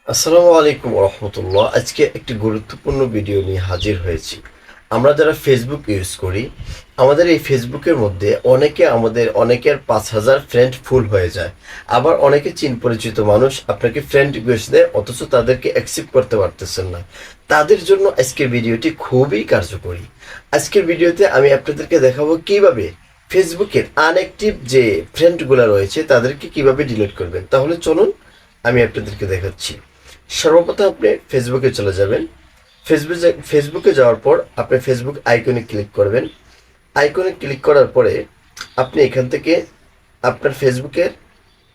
আসসালামু আলাইকুম রহমতুল্লাহ। আজকে একটি গুরুত্বপূর্ণ ভিডিও নিয়ে হাজির হয়েছি। আমরা যারা ফেসবুক ইউজ করি, আমাদের এই ফেসবুকের মধ্যে অনেকের 5,000 ফ্রেন্ড ফুল হয়ে যায়। আবার অনেকে পরিচিত মানুষ আপনাকে ফ্রেন্ড রিকোয়েস্ট দেয়, অথচ তাদেরকে অ্যাকসেপ্ট করতে পারতেছেন না। তাদের জন্য আজকের ভিডিওটি খুবই কার্যকরী। আজকের ভিডিওতে আমি আপনাদেরকে দেখাবো কিভাবে ফেসবুকের আনঅ্যাক্টিভ যে ফ্রেন্ডগুলো রয়েছে তাদেরকে কিভাবে ডিলিট করবেন। তাহলে চলুন আমি আপনাদেরকে দেখাচ্ছি। সর্বপ্রথম আপনি ফেসবুকে চলে যাবেন। ফেসবুকে যাওয়ার পর আপনি ফেসবুক আইকনে ক্লিক করবেন। আইকনে ক্লিক করার পরে আপনি এখান থেকে আপনার ফেসবুকের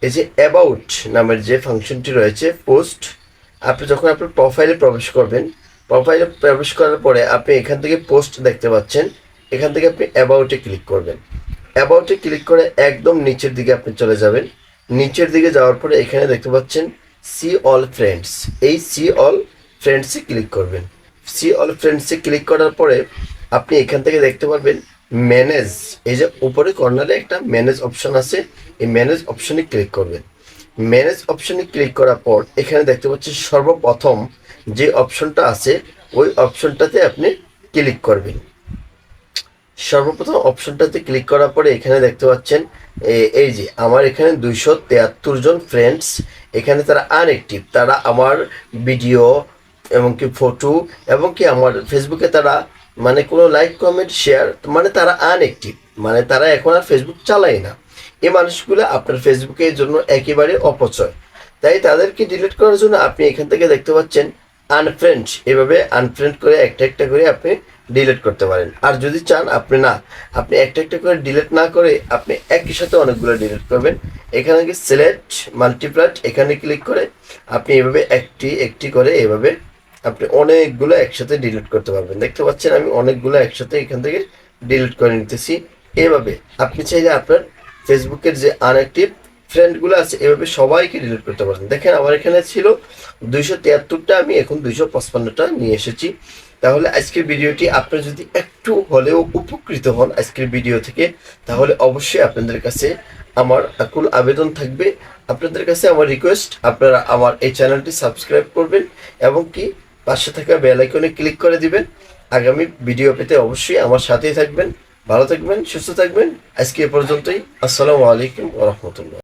এই যে অ্যাবাউট নামের যে ফাংশনটি রয়েছে পোস্ট, আপনি যখন আপনার প্রোফাইলে প্রবেশ করবেন, প্রোফাইলে প্রবেশ করার পরে আপনি এখান থেকে পোস্ট দেখতে পাচ্ছেন। এখান থেকে আপনি অ্যাবাউটে ক্লিক করবেন। অ্যাবাউটে ক্লিক করে একদম নিচের দিকে আপনি চলে যাবেন। নিচের দিকে যাওয়ার পরে এখানে দেখতে পাচ্ছেন সি অল ফ্রেন্ডস। এই সি অল ফ্রেন্ডসে ক্লিক করবেন। সি অল ফ্রেন্ডসে ক্লিক করার পরে আপনি এখান থেকে দেখতে পারবেন ম্যানেজ, এই যে উপরে কর্নারে একটা ম্যানেজ অপশন আছে, এই ম্যানেজ অপশনে ক্লিক করবেন। ম্যানেজ অপশনে ক্লিক করার পর এখানে দেখতে পাচ্ছেন সর্বপ্রথম যে অপশনটা আছে ওই অপশনটাতে আপনি ক্লিক করবেন। সর্বপ্রথম অপশনটাতে ক্লিক করার পরে এখানে দেখতে পাচ্ছেন এই যে আমার এখানে 273 জন ফ্রেন্ডস, এখানে তারা আনঅ্যাক্টিভ। তারা আমার ভিডিও এবং কি ফটো এবং কি আমার ফেসবুকে তারা মানে কোনো লাইক কমেন্ট শেয়ার, মানে তারা আনঅ্যাক্টিভ, মানে তারা এখন আর ফেসবুক চালায় না। এই মানুষগুলো আপনার ফেসবুকের জন্য একেবারে অপচয়। তাই তাদেরকে ডিলিট করার জন্য আপনি এখান থেকে দেখতে পাচ্ছেন আনফ্রেন্ড, এভাবে আনফ্রেন্ড করে একটা একটা করে আপনি ডিলিট করতে পারেন। আর যদি চান আপনি একটা একটা করে ডিলিট না করে আপনি একই সাথে অনেকগুলো ডিলিট করবেন। এখানে কি সিলেক্ট মাল্টিপ্লাট, এখানে ক্লিক করে আপনি এভাবে একটি একটি করে এভাবে আপনি অনেকগুলো একসাথে ডিলিট করতে পারবেন। দেখতে পাচ্ছেন আমি অনেকগুলো একসাথে এখান থেকে ডিলিট করে নিতেছি। এভাবে আপনি চাইলে আপনার ফেসবুকের যে আনঅ্যাক্টিভ ফ্রেন্ডগুলো আছে এভাবে সবাইকে ডিলিট করতে পারেন। দেখেন আমার এখানে ছিল 273টা, আমি এখন 255টা নিয়ে এসেছি। তাহলে আজকের ভিডিওটি আপনারা যদি একটু হলেও উপকৃত হন আজকের ভিডিও থেকে, তাহলে অবশ্যই আপনাদের কাছে আমার আকুল আবেদন থাকবে, আপনাদের কাছে আমার রিকোয়েস্ট, আপনারা আমার এই চ্যানেলটি সাবস্ক্রাইব করবেন এবং কি পাশে থাকা বেল আইকনে ক্লিক করে দিবেন। আগামী ভিডিও পেতে অবশ্যই আমার সাথেই থাকবেন। ভালো থাকবেন, সুস্থ থাকবেন। আজকে এ পর্যন্তই। আসসালামু আলাইকুম ওয়া রাহমাতুল্লাহ।